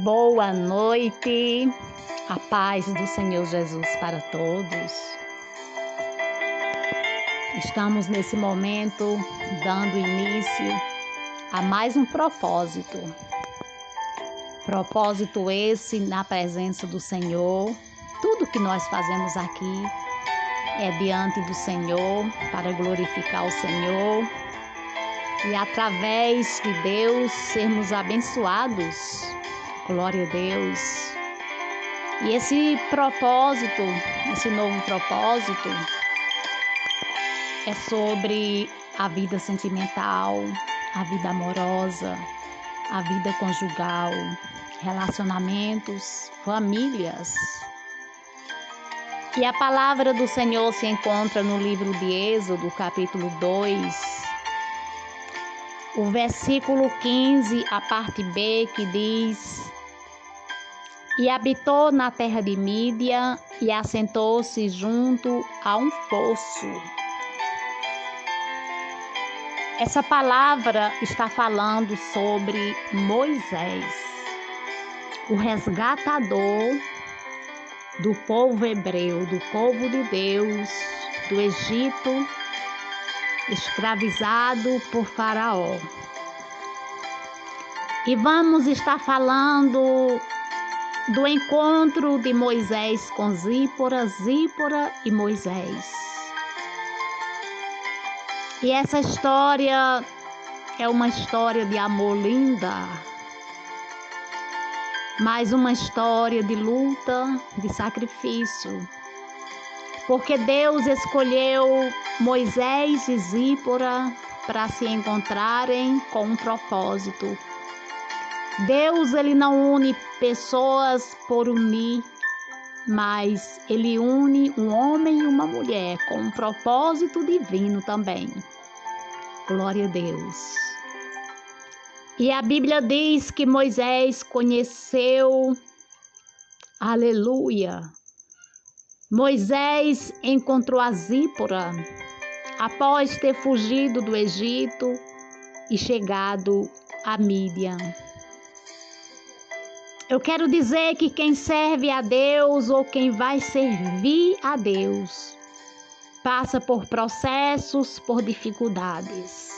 Boa noite, a paz do Senhor Jesus para todos. Estamos nesse momento dando início a mais um propósito. Propósito esse na presença do Senhor. Tudo que nós fazemos aqui é diante do Senhor, para glorificar o Senhor e através de Deus sermos abençoados. Glória a Deus. E esse propósito, esse novo propósito, é sobre a vida sentimental, a vida amorosa, a vida conjugal, relacionamentos, famílias. E a palavra do Senhor se encontra no livro de Êxodo, capítulo 2, o versículo 15, a parte B, que diz: E habitou na terra de Mídia e assentou-se junto a um poço. Essa palavra está falando sobre Moisés, o resgatador do povo hebreu, do povo de Deus, do Egito, escravizado por Faraó. E vamos estar falando do encontro de Moisés com Zípora e Moisés. E essa história é uma história de amor linda, mas uma história de luta, de sacrifício. Porque Deus escolheu Moisés e Zípora para se encontrarem com um propósito. Deus, ele não une pessoas por unir, mas ele une um homem e uma mulher com um propósito divino também. Glória a Deus. E a Bíblia diz que Moisés conheceu, aleluia, Moisés encontrou a Zípora após ter fugido do Egito e chegado a Mídia. Eu quero dizer que quem serve a Deus ou quem vai servir a Deus passa por processos, por dificuldades.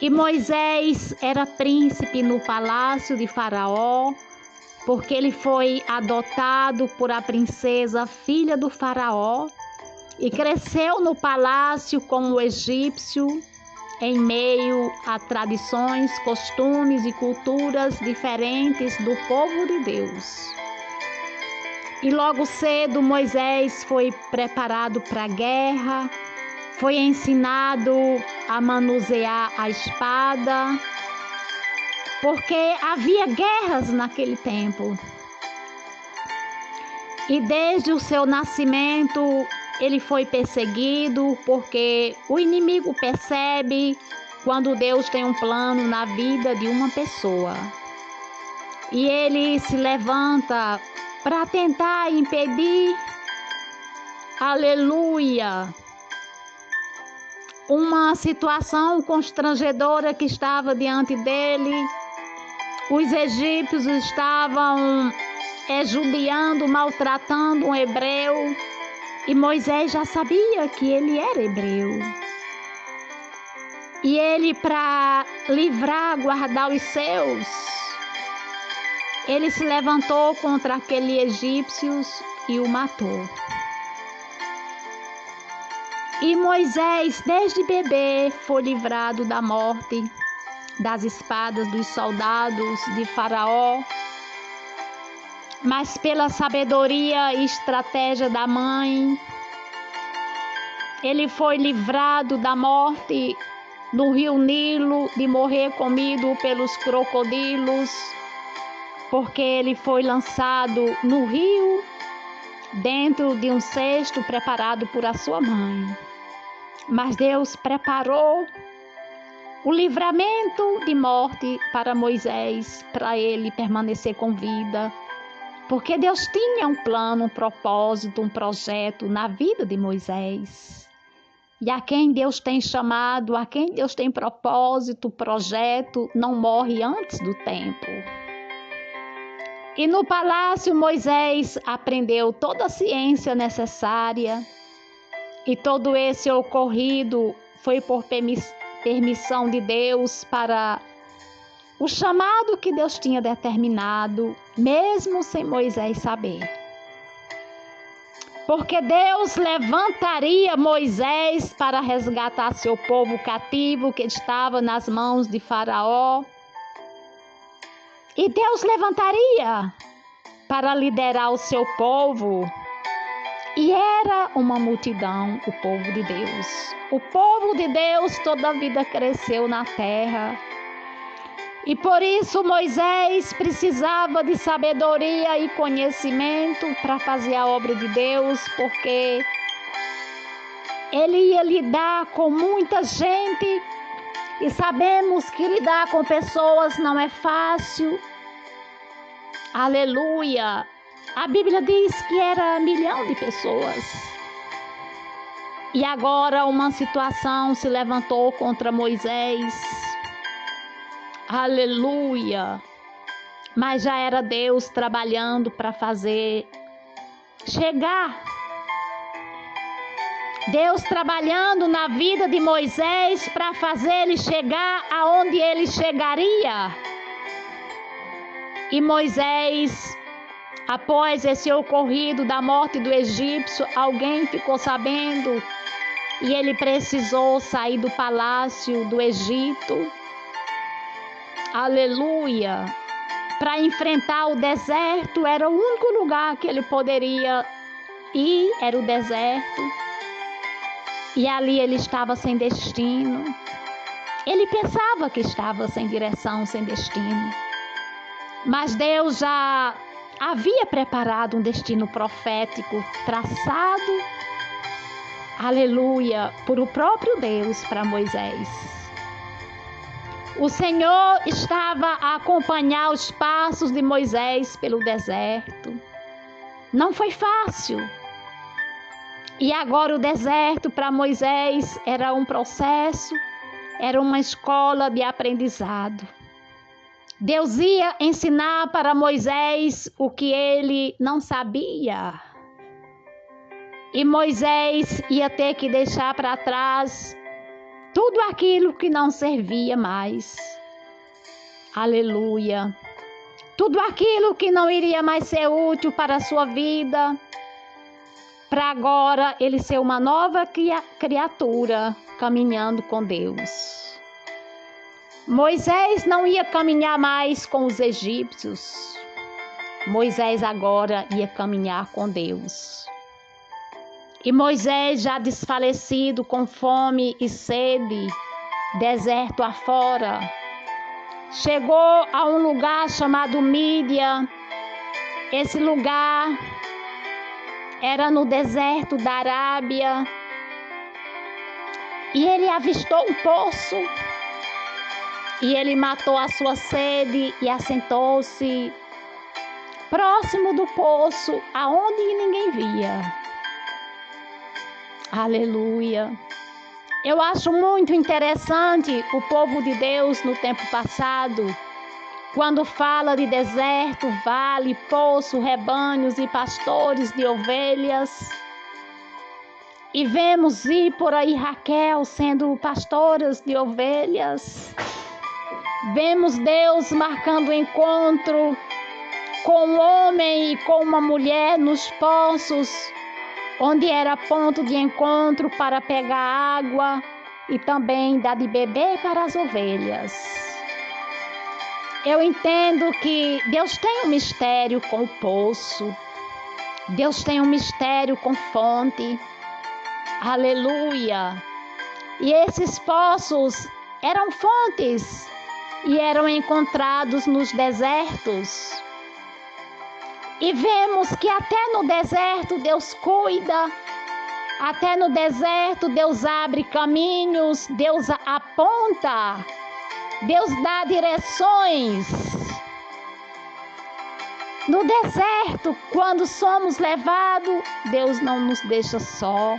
E Moisés era príncipe no palácio de Faraó, porque ele foi adotado por a princesa filha do Faraó e cresceu no palácio como egípcio, em meio a tradições, costumes e culturas diferentes do povo de Deus. E logo cedo Moisés foi preparado para a guerra, foi ensinado a manusear a espada, porque havia guerras naquele tempo. E desde o seu nascimento ele foi perseguido, porque o inimigo percebe quando Deus tem um plano na vida de uma pessoa. E ele se levanta para tentar impedir, aleluia, uma situação constrangedora que estava diante dele. Os egípcios estavam judiando, maltratando um hebreu. E Moisés já sabia que ele era hebreu. E ele, para livrar, guardar os seus, ele se levantou contra aqueles egípcios e o matou. E Moisés, desde bebê, foi livrado da morte, das espadas dos soldados de Faraó. Mas pela sabedoria e estratégia da mãe, ele foi livrado da morte no rio Nilo, de morrer comido pelos crocodilos, porque ele foi lançado no rio, dentro de um cesto preparado por a sua mãe. Mas Deus preparou o livramento de morte para Moisés, para ele permanecer com vida. Porque Deus tinha um plano, um propósito, um projeto na vida de Moisés. E a quem Deus tem chamado, a quem Deus tem propósito, projeto, não morre antes do tempo. E no palácio Moisés aprendeu toda a ciência necessária. E todo esse ocorrido foi por permissão de Deus para o chamado que Deus tinha determinado, mesmo sem Moisés saber. Porque Deus levantaria Moisés para resgatar seu povo cativo que estava nas mãos de Faraó. E Deus levantaria para liderar o seu povo. E era uma multidão, o povo de Deus. O povo de Deus toda a vida cresceu na terra. E por isso Moisés precisava de sabedoria e conhecimento para fazer a obra de Deus, porque ele ia lidar com muita gente. E sabemos que lidar com pessoas não é fácil. Aleluia! A Bíblia diz que era 1 milhão de pessoas. E agora uma situação se levantou contra Moisés. Aleluia! Mas já era Deus trabalhando para fazer chegar. Deus trabalhando na vida de Moisés para fazer ele chegar aonde ele chegaria. E Moisés, após esse ocorrido da morte do egípcio, alguém ficou sabendo e ele precisou sair do palácio do Egito. Aleluia! Para enfrentar o deserto, era o único lugar que ele poderia ir, era o deserto. E ali ele estava sem destino. Ele pensava que estava sem direção, sem destino. Mas Deus já havia preparado um destino profético traçado, aleluia, por o próprio Deus para Moisés. O Senhor estava a acompanhar os passos de Moisés pelo deserto. Não foi fácil. E agora o deserto para Moisés era um processo, era uma escola de aprendizado. Deus ia ensinar para Moisés o que ele não sabia. E Moisés ia ter que deixar para trás tudo aquilo que não servia mais. Aleluia. Tudo aquilo que não iria mais ser útil para a sua vida. Para agora ele ser uma nova criatura caminhando com Deus. Moisés não ia caminhar mais com os egípcios. Moisés agora ia caminhar com Deus. E Moisés, já desfalecido, com fome e sede, deserto afora, chegou a um lugar chamado Mídia. Esse lugar era no deserto da Arábia. E ele avistou um poço. E ele matou a sua sede e assentou-se próximo do poço, aonde ninguém via. Aleluia. Eu acho muito interessante o povo de Deus no tempo passado, quando fala de deserto, vale, poço, rebanhos e pastores de ovelhas. E vemos ir por aí Raquel sendo pastoras de ovelhas. Vemos Deus marcando encontro com um homem e com uma mulher nos poços, onde era ponto de encontro para pegar água e também dar de beber para as ovelhas. Eu entendo que Deus tem um mistério com o poço. Deus tem um mistério com fonte. Aleluia! E esses poços eram fontes e eram encontrados nos desertos. E vemos que até no deserto Deus cuida. Até no deserto Deus abre caminhos, Deus aponta, Deus dá direções. No deserto, quando somos levados, Deus não nos deixa só,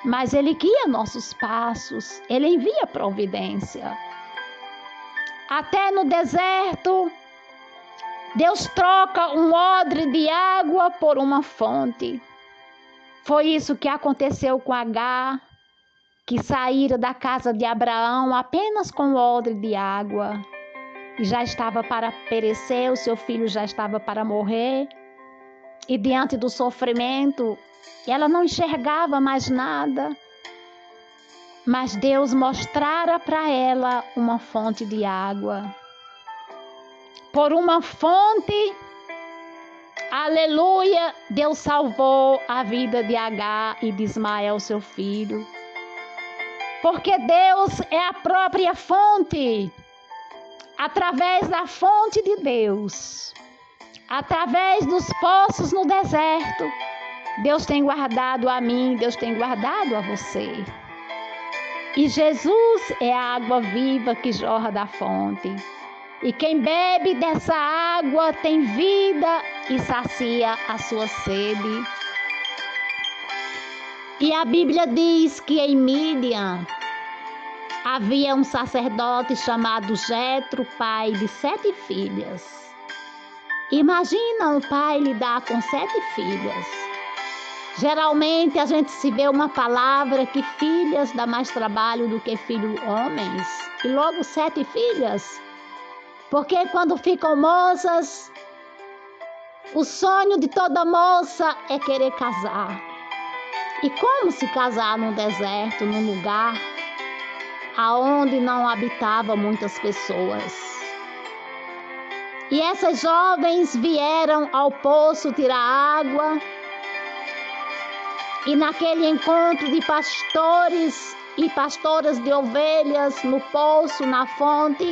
mas Ele guia nossos passos, Ele envia providência. Até no deserto, Deus troca um odre de água por uma fonte. Foi isso que aconteceu com Agar, que saíra da casa de Abraão apenas com um odre de água. E já estava para perecer, o seu filho já estava para morrer. E diante do sofrimento, ela não enxergava mais nada. Mas Deus mostrara para ela uma fonte de água. Por uma fonte, aleluia, Deus salvou a vida de Agar e de Ismael, seu filho. Porque Deus é a própria fonte. Através da fonte de Deus, através dos poços no deserto, Deus tem guardado a mim, Deus tem guardado a você. E Jesus é a água viva que jorra da fonte. E quem bebe dessa água tem vida e sacia a sua sede. E a Bíblia diz que em Mídian havia um sacerdote chamado Jetro, pai de 7 filhas. Imagina um pai lidar com 7 filhas. Geralmente a gente se vê uma palavra que filhas dá mais trabalho do que filhos homens. E logo 7 filhas. Porque quando ficam moças, o sonho de toda moça é querer casar. E como se casar num deserto, num lugar aonde não habitavam muitas pessoas? E essas jovens vieram ao poço tirar água. E naquele encontro de pastores e pastoras de ovelhas no poço, na fonte,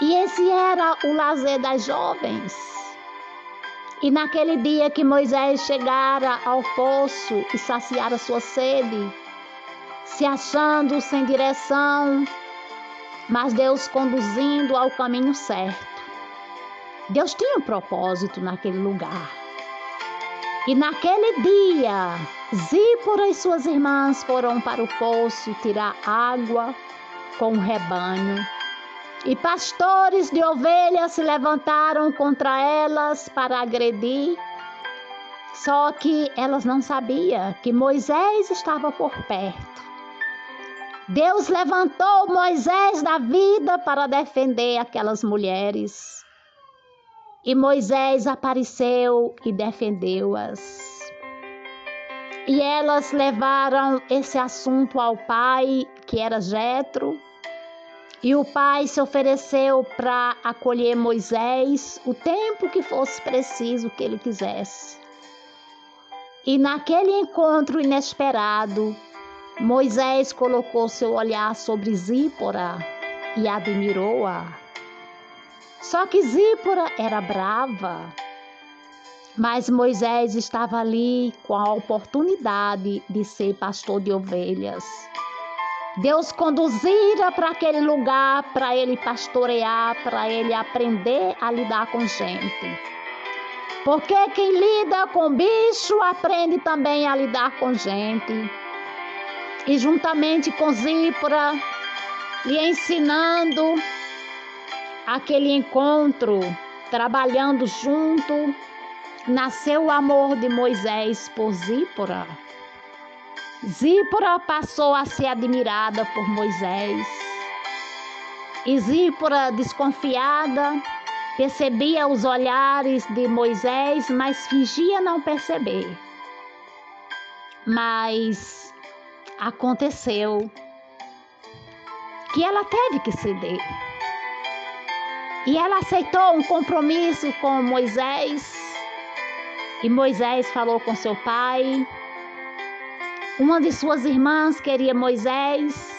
e esse era o lazer das jovens. E naquele dia que Moisés chegara ao poço e saciara sua sede, se achando sem direção, mas Deus conduzindo ao caminho certo. Deus tinha um propósito naquele lugar. E naquele dia, Zípora e suas irmãs foram para o poço tirar água com o rebanho. E pastores de ovelhas se levantaram contra elas para agredir. Só que elas não sabiam que Moisés estava por perto. Deus levantou Moisés da vida para defender aquelas mulheres. E Moisés apareceu e defendeu-as. E elas levaram esse assunto ao pai, que era Jetro. E o pai se ofereceu para acolher Moisés o tempo que fosse preciso que ele quisesse. E naquele encontro inesperado, Moisés colocou seu olhar sobre Zípora e admirou-a. Só que Zípora era brava, mas Moisés estava ali com a oportunidade de ser pastor de ovelhas. Deus conduzira para aquele lugar para ele pastorear, para ele aprender a lidar com gente. Porque quem lida com bicho aprende também a lidar com gente. E juntamente com Zípora, lhe ensinando aquele encontro, trabalhando junto, nasceu o amor de Moisés por Zípora. Zípora passou a ser admirada por Moisés. E Zípora, desconfiada, percebia os olhares de Moisés, mas fingia não perceber. Mas aconteceu que ela teve que ceder. E ela aceitou um compromisso com Moisés. E Moisés falou com seu pai. Uma de suas irmãs queria Moisés,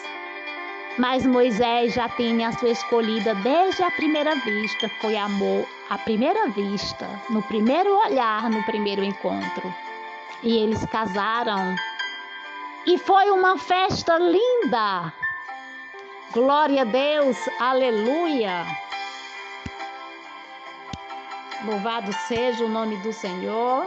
mas Moisés já tinha a sua escolhida desde a primeira vista. Foi amor à primeira vista, no primeiro olhar, no primeiro encontro. E eles casaram. E foi uma festa linda. Glória a Deus, aleluia. Louvado seja o nome do Senhor.